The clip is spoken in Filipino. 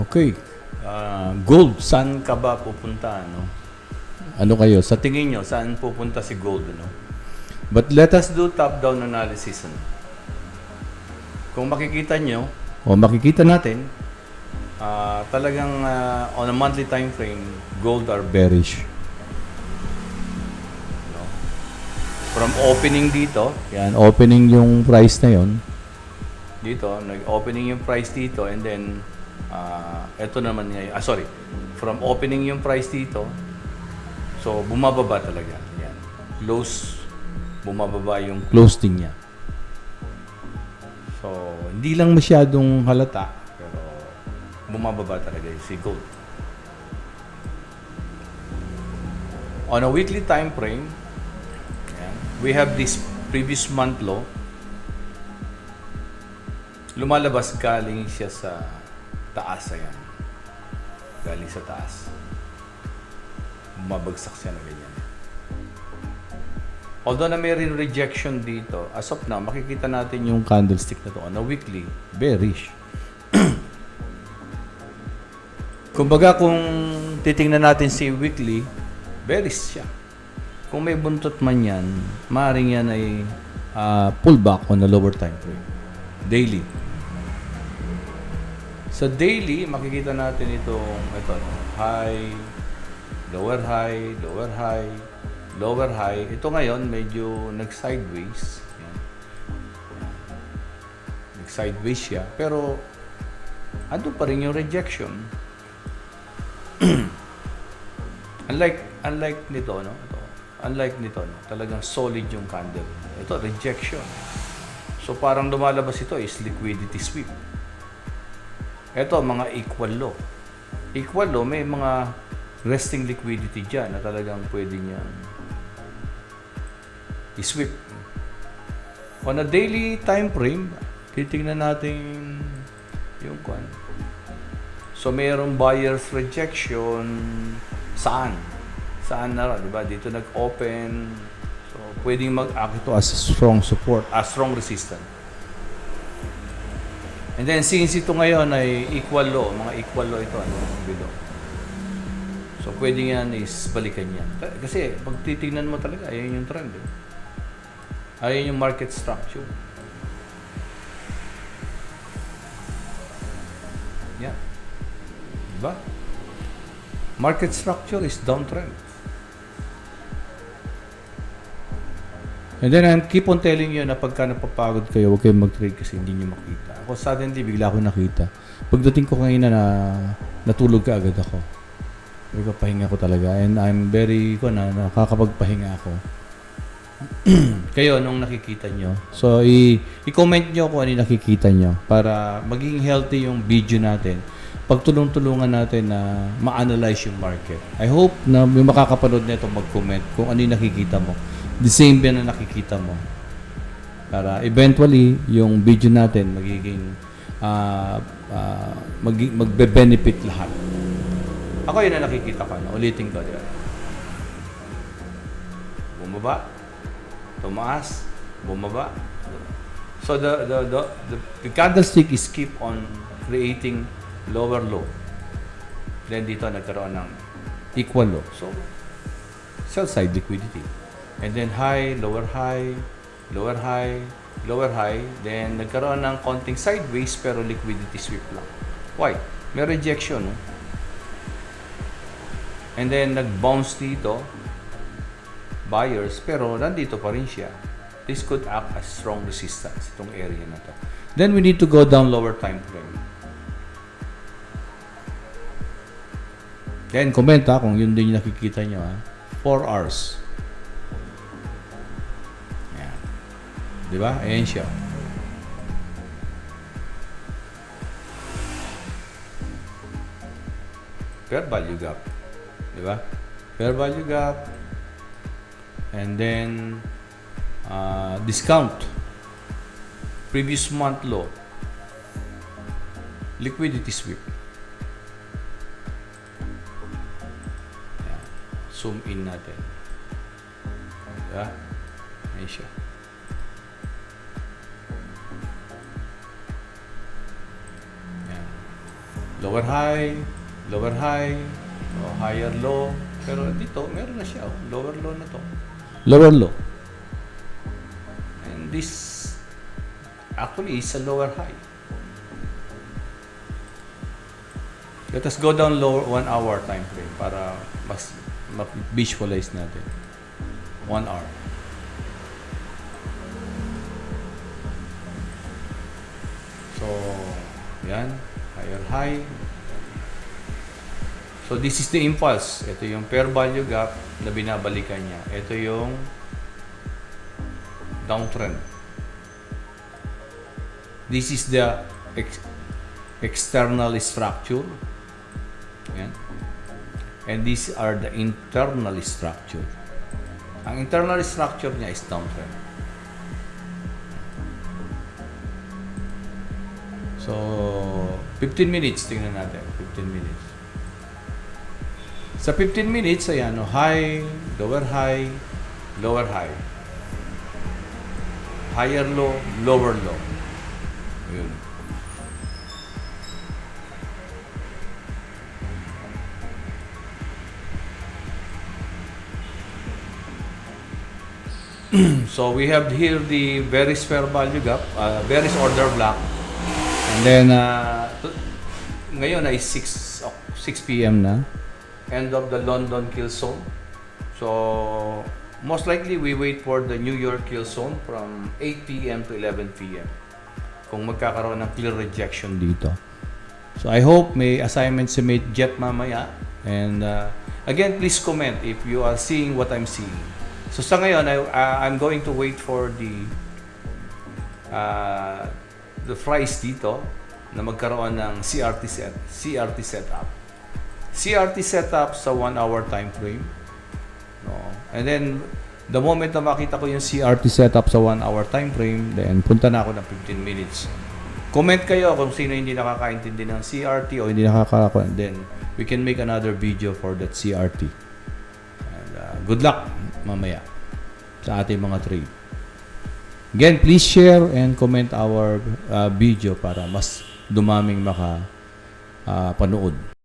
Okay. Gold, saan ka ba pupunta? No? Ano kayo? Sa tingin nyo, saan pupunta si gold? No? But let us do top-down analysis. Ano? Kung makikita nyo, o makikita natin, talagang on a monthly time frame, gold are bearish. No? From opening dito, yan, opening yung price na yon. Dito, nag-opening yung price dito, and then ito naman ngayon, from opening yung price dito, so bumababa talaga. Yan. Close, bumababa yung closing niya. So, hindi lang masyadong halata, pero bumababa talaga yung si gold. On a weekly time frame, yan, we have this previous month low. Lumalabas galing siya sa taas, ayan. Galing sa taas. Bumabagsak siya na ganyan. Although na may rejection dito, as of now, makikita natin yung candlestick na to on a weekly, bearish. Kumbaga, kung titingnan natin si weekly, bearish siya. Kung may buntot man yan, maaaring yan ay pullback on the lower time frame. Daily. Sa daily, makikita natin ito, high, lower high, lower high, lower high. Ito ngayon, medyo nag-sideways. Nag-sideways siya. Pero, ando pa rin yung rejection. unlike nito, no? Unlike nito, no? Talagang solid yung candle. Ito, rejection. So, parang lumalabas ito is liquidity sweep. Ito, mga equal low. Equal low, may mga resting liquidity dyan na talagang pwede niyang i-sweep. On a daily time frame, titingnan natin yung kwan. So, mayroong buyer's rejection. Saan? Saan na rin, diba? Dito nag-open. So, pwedeng mag-act ito as a strong support, as strong resistance. And then, since ito ngayon ay equal low, mga equal low ito, below. So, pwede yan is balikan yan. Kasi, pag titignan mo talaga, ayan yung trend. Ayan yung market structure. Yan. Diba? Market structure is downtrend. And then, I keep on telling you na pagka napapagod kayo, huwag kayong mag-trade kasi hindi nyo makita. Ako suddenly, bigla ako nakita. Pagdating ko ngayon na natulog ka agad ako. Pahinga ko talaga. And I'm very, nakakapagpahinga ako. Kayo, nung nakikita nyo. So, i-comment nyo kung ano yung nakikita nyo para maging healthy yung video natin. Pagtulong-tulungan natin na ma-analyze yung market. I hope na yung makakapanood nito mag-comment kung ano yung nakikita mo. The same din na nakikita mo. Para eventually, yung video natin magiging magbe-benefit lahat. Ako yun na nakikita ko. Ulitin ko. Diba? Bumaba. Tumaas. Bumaba. So, the candlestick is keep on creating lower low. Then dito nagkaroon ng equal low. So, sell side liquidity. And then high, lower high, lower high, lower high. Then nagkaroon ng konting sideways pero liquidity sweep lang. Why? May rejection. No? And then nag-bounce dito. Buyers. Pero nandito pa rin siya. This could act as strong resistance. Itong area na to. Then we need to go down lower time frame. Then comment kung yun din yung nakikita nyo. 4 hours. Diba? Ayan siya. Fair value gap. Diba? Fair value gap. And then, discount. Previous month low. Liquidity sweep. Ayan. Zoom in natin. Diba? Ayan siya. lower high, o higher low. Pero dito, meron na siya. Lower low na to. Lower low. And this actually is a lower high. Let us go down lower 1 hour time frame para mas visualize natin. 1 hour. So, yan. Higher high. So, this is the impulse. Ito yung fair value gap na binabalikan niya. Ito yung downtrend. This is the external structure. Yan. And these are the internal structure. Ang internal structure niya is downtrend. So, 15 minutes, tingnan natin. 15 minutes. Sa 15 minutes, ayan, no, high, lower high, lower high. Higher low, lower low. Ayun. So we have here the bearish fair value gap, bearish order block. And then ngayon ay 6 p.m. na. End of the London kill zone. So most likely we wait for the New York kill zone from 8 p.m. to 11 p.m. Kung magkakaroon ng clear rejection dito. So I hope may assignment si Mate Jet mamaya. And again, please comment if you are seeing what I'm seeing. So sa ngayon, I'm going to wait for the price dito na magkaroon ng CRT setup. CRT setup sa 1 hour time frame. No. And then the moment na makita ko yung CRT setup sa 1 hour time frame, then punta na ako ng 15 minutes. Comment kayo kung sino hindi nakakaintindi ng CRT o hindi nakakakuha. Then we can make another video for that CRT. And good luck mamaya sa ating mga trade. Again, please share and comment our video para mas dumaming panood.